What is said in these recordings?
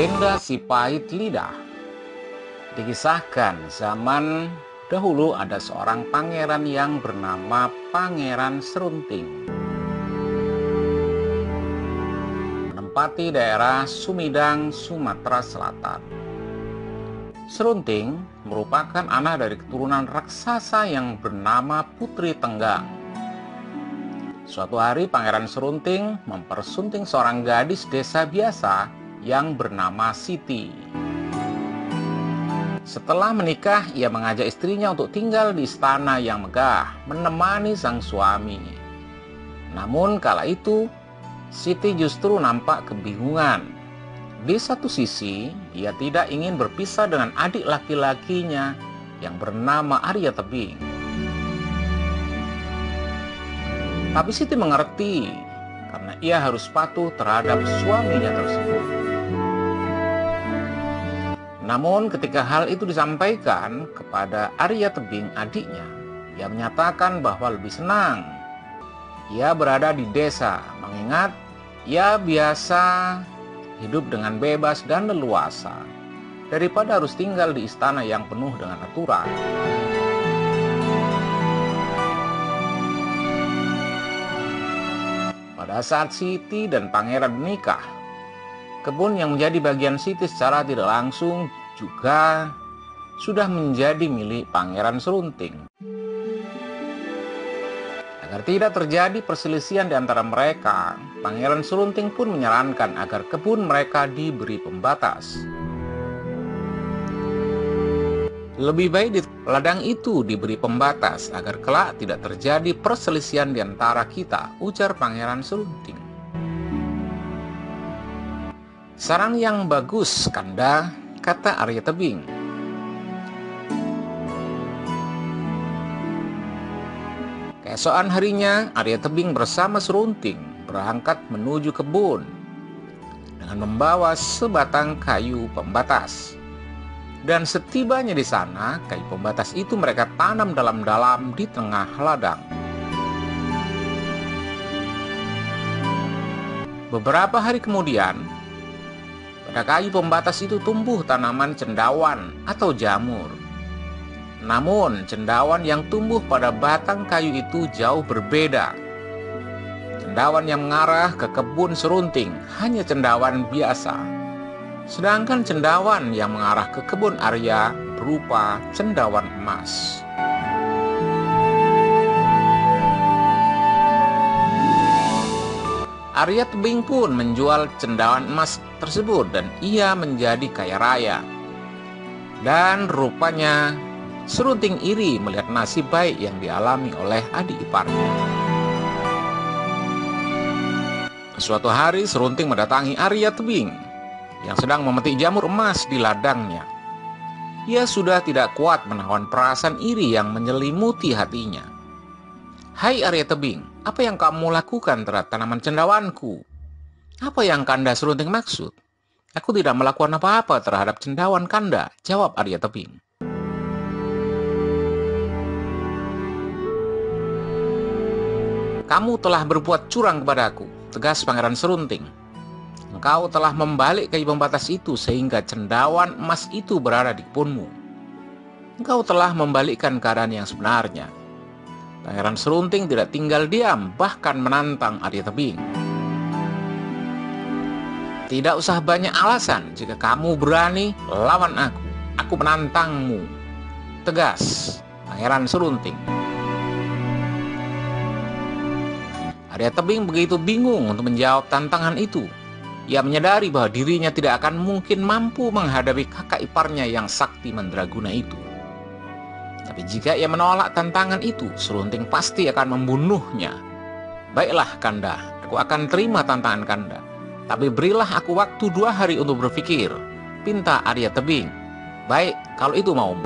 Legenda si pahit lidah. Dikisahkan zaman dahulu ada seorang pangeran yang bernama Pangeran Serunting. Menempati daerah Sumedang, Sumatera Selatan. Serunting merupakan anak dari keturunan raksasa yang bernama Putri Tenggang. Suatu hari Pangeran Serunting mempersunting seorang gadis desa biasa yang bernama Siti. Setelah menikah, ia mengajak istrinya untuk tinggal di istana yang megah, menemani sang suami. Namun kala itu, Siti justru nampak kebingungan. Di satu sisi, ia tidak ingin berpisah dengan adik laki-lakinya yang bernama Arya Tebing. Tapi Siti mengerti, karena ia harus patuh terhadap suaminya tersebut. Namun ketika hal itu disampaikan kepada Arya Tebing adiknya, ia menyatakan bahwa lebih senang ia berada di desa, mengingat ia biasa hidup dengan bebas dan leluasa daripada harus tinggal di istana yang penuh dengan aturan. Pada saat Siti dan Pangeran menikah, kebun yang menjadi bagian Siti secara tidak langsung juga sudah menjadi milik Pangeran Serunting. Agar tidak terjadi perselisihan di antara mereka, Pangeran Serunting pun menyarankan agar kebun mereka diberi pembatas. Lebih baik di ladang itu diberi pembatas agar kelak tidak terjadi perselisihan di antara kita, ujar Pangeran Serunting. Saran yang bagus, Kanda, kata Arya Tebing. Keesokan harinya, Arya Tebing bersama Serunting berangkat menuju kebun dengan membawa sebatang kayu pembatas. Dan setibanya di sana, kayu pembatas itu mereka tanam dalam-dalam di tengah ladang. Beberapa hari kemudian, pada kayu pembatas itu tumbuh tanaman cendawan atau jamur. Namun, cendawan yang tumbuh pada batang kayu itu jauh berbeda. Cendawan yang mengarah ke kebun Serunting hanya cendawan biasa. Sedangkan cendawan yang mengarah ke kebun Arya berupa cendawan emas. Arya Tebing pun menjual cendawan emas tersebut dan ia menjadi kaya raya. Dan rupanya Serunting iri melihat nasib baik yang dialami oleh adik iparnya. Suatu hari Serunting mendatangi Arya Tebing yang sedang memetik jamur emas di ladangnya. Ia sudah tidak kuat menahan perasaan iri yang menyelimuti hatinya. "Hai Arya Tebing, apa yang kamu lakukan terhadap tanaman cendawanku? Apa yang Kanda Serunting maksud?" "Aku tidak melakukan apa-apa terhadap cendawan Kanda," jawab Arya Tebing. "Kamu telah berbuat curang kepadaku," tegas Pangeran Serunting. "Engkau telah membalik kayu pembatas itu sehingga cendawan emas itu berada di kebunmu. Engkau telah membalikkan keadaan yang sebenarnya." Pangeran Serunting tidak tinggal diam, bahkan menantang Arya Tebing. "Tidak usah banyak alasan, jika kamu berani, lawan aku. Aku menantangmu," tegas Pangeran Serunting. Arya Tebing begitu bingung untuk menjawab tantangan itu. Ia menyadari bahwa dirinya tidak akan mungkin mampu menghadapi kakak iparnya yang sakti mandraguna itu. Tapi jika ia menolak tantangan itu, Serunting pasti akan membunuhnya. "Baiklah Kanda, aku akan terima tantangan Kanda. Tapi berilah aku waktu 2 hari untuk berpikir," pinta Arya Tebing. "Baik, kalau itu maumu.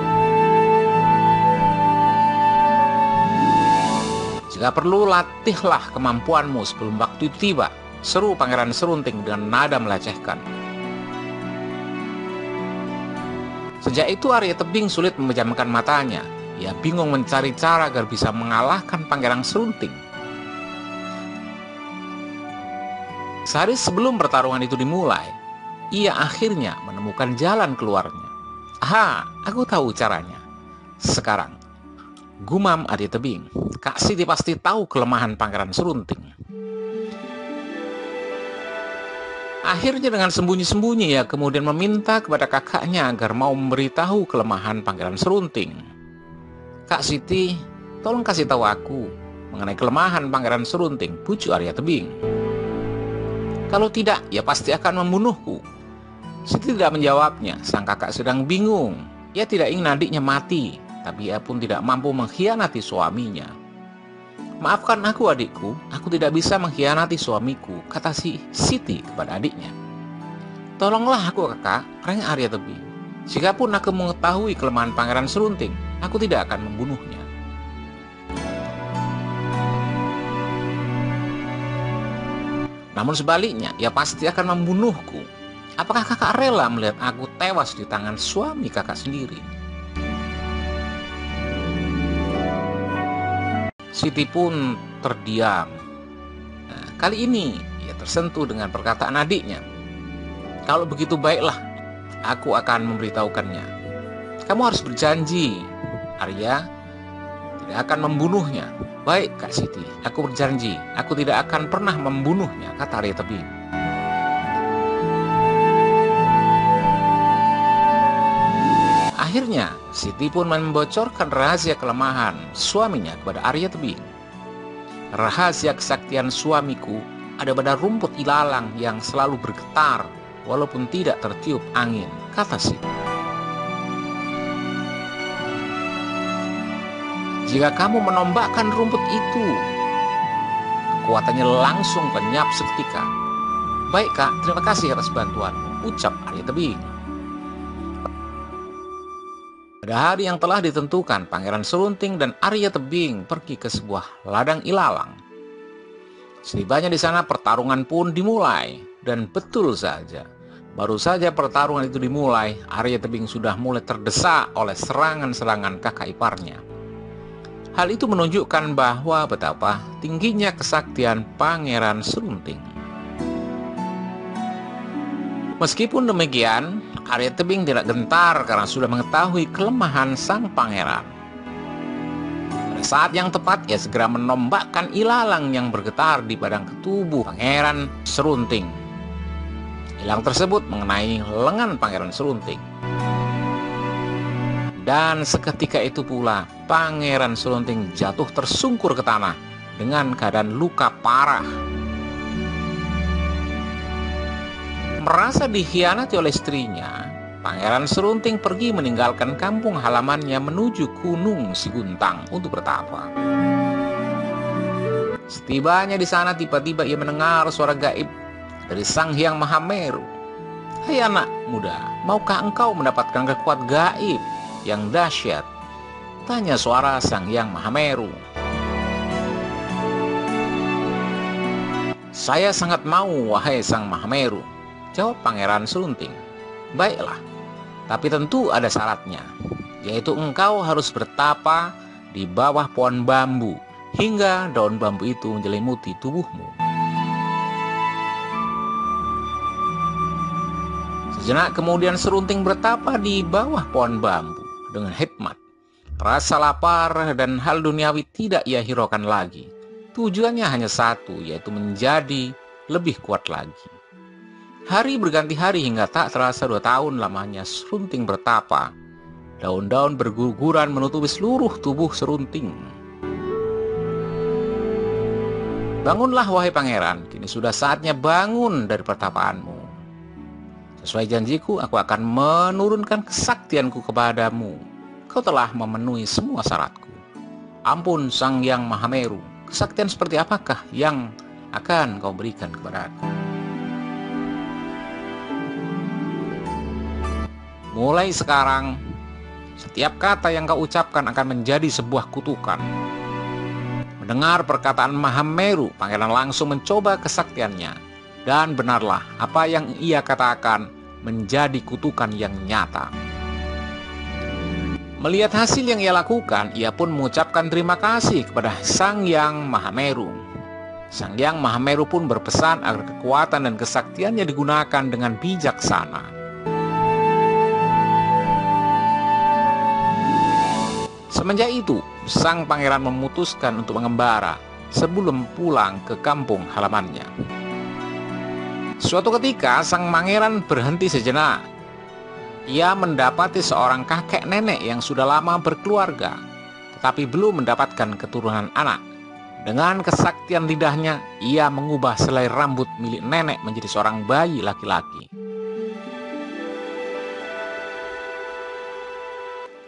Jika perlu, latihlah kemampuanmu sebelum waktu itu tiba," seru Pangeran Serunting dengan nada melecehkan. Sejak itu Arya Tebing sulit memejamkan matanya. Ia bingung mencari cara agar bisa mengalahkan Pangeran Serunting. Sehari sebelum pertarungan itu dimulai, ia akhirnya menemukan jalan keluarnya. Aha, aku tahu caranya. Sekarang, gumam Arya Tebing, Kak Siti pasti tahu kelemahan Pangeran Serunting. Akhirnya dengan sembunyi-sembunyi ia kemudian meminta kepada kakaknya agar mau memberitahu kelemahan Pangeran Serunting. Kak Siti, tolong kasih tahu aku mengenai kelemahan Pangeran Serunting, pucuk Arya Tebing. Kalau tidak, ia pasti akan membunuhku. Siti tidak menjawabnya, sang kakak sedang bingung. Ia tidak ingin adiknya mati, tapi ia pun tidak mampu mengkhianati suaminya. Maafkan aku adikku, aku tidak bisa mengkhianati suamiku, kata si Siti kepada adiknya. Tolonglah aku kakak, rengek Arya Tebing. Jikapun aku mengetahui kelemahan Pangeran Serunting, aku tidak akan membunuhnya. Namun sebaliknya, ia pasti akan membunuhku. Apakah kakak rela melihat aku tewas di tangan suami kakak sendiri? Siti pun terdiam. Nah, kali ini ia tersentuh dengan perkataan adiknya. Kalau begitu baiklah, aku akan memberitahukannya. Kamu harus berjanji, Arya tidak akan membunuhnya. Baik Kak Siti, aku berjanji, aku tidak akan pernah membunuhnya, kata Arya Tebing. Akhirnya, Siti pun membocorkan rahasia kelemahan suaminya kepada Arya Tebing. Rahasia kesaktian suamiku ada pada rumput ilalang yang selalu bergetar walaupun tidak tertiup angin, kata Siti. Jika kamu menombakkan rumput itu, kekuatannya langsung lenyap seketika. Baik Kak, terima kasih atas bantuanmu, ucap Arya Tebing. Pada hari yang telah ditentukan, Pangeran Serunting dan Arya Tebing pergi ke sebuah ladang ilalang. Setibanya di sana pertarungan pun dimulai, dan betul saja, baru saja pertarungan itu dimulai, Arya Tebing sudah mulai terdesak oleh serangan-serangan kakak iparnya. Hal itu menunjukkan bahwa betapa tingginya kesaktian Pangeran Serunting. Meskipun demikian, Arya Tebing tidak gentar karena sudah mengetahui kelemahan sang pangeran. Pada saat yang tepat, ia segera menombakkan ilalang yang bergetar di padang tubuh Pangeran Serunting. Ilalang tersebut mengenai lengan Pangeran Serunting. Dan seketika itu pula, Pangeran Serunting jatuh tersungkur ke tanah dengan keadaan luka parah. Merasa dikhianati oleh istrinya, Pangeran Serunting pergi meninggalkan kampung halamannya menuju Gunung Siguntang untuk bertapa. Setibanya di sana, tiba-tiba ia mendengar suara gaib dari Sang Hyang Mahameru. Hai anak muda, maukah engkau mendapatkan kekuatan gaib yang dahsyat? Tanya suara Sang Hyang Mahameru. Saya sangat mau, wahai Sang Mahameru, jawab Pangeran Serunting. Baiklah, tapi tentu ada syaratnya, yaitu engkau harus bertapa di bawah pohon bambu hingga daun bambu itu menyelimuti tubuhmu. Sejenak kemudian Serunting bertapa di bawah pohon bambu dengan hikmat. Rasa lapar dan hal duniawi tidak ia hiraukan lagi. Tujuannya hanya satu, yaitu menjadi lebih kuat lagi. Hari berganti hari hingga tak terasa 2 tahun lamanya Serunting bertapa. Daun-daun berguguran menutupi seluruh tubuh Serunting. Bangunlah wahai pangeran, kini sudah saatnya bangun dari pertapaanmu. Sesuai janjiku, aku akan menurunkan kesaktianku kepadamu. Kau telah memenuhi semua syaratku. Ampun Sang Hyang Mahameru, kesaktian seperti apakah yang akan kau berikan kepadaku? Mulai sekarang, setiap kata yang kau ucapkan akan menjadi sebuah kutukan. Mendengar perkataan Mahameru, pangeran langsung mencoba kesaktiannya. Dan benarlah, apa yang ia katakan menjadi kutukan yang nyata. Melihat hasil yang ia lakukan, ia pun mengucapkan terima kasih kepada Sang Hyang Mahameru. Sang Hyang Mahameru pun berpesan agar kekuatan dan kesaktiannya digunakan dengan bijaksana. Semenjak itu, sang pangeran memutuskan untuk mengembara sebelum pulang ke kampung halamannya. Suatu ketika, sang pangeran berhenti sejenak. Ia mendapati seorang kakek nenek yang sudah lama berkeluarga, tetapi belum mendapatkan keturunan anak. Dengan kesaktian lidahnya, ia mengubah selai rambut milik nenek menjadi seorang bayi laki-laki.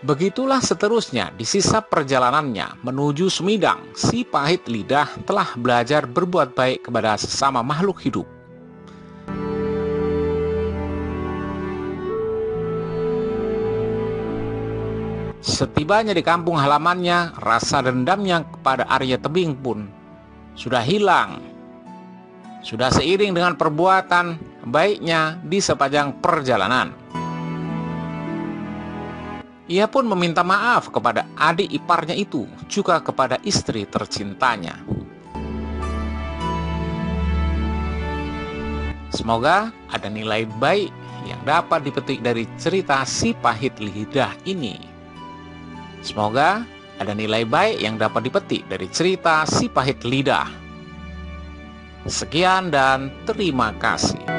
Begitulah seterusnya di sisa perjalanannya menuju Sumedang, si pahit lidah telah belajar berbuat baik kepada sesama makhluk hidup. Setibanya di kampung halamannya, rasa dendamnya kepada Arya Tebing pun sudah hilang. Sudah seiring dengan perbuatan baiknya di sepanjang perjalanan. Ia pun meminta maaf kepada adik iparnya itu, juga kepada istri tercintanya. Semoga ada nilai baik yang dapat dipetik dari cerita si pahit lidah ini. Semoga ada nilai baik yang dapat dipetik dari cerita si pahit lidah. Sekian dan terima kasih.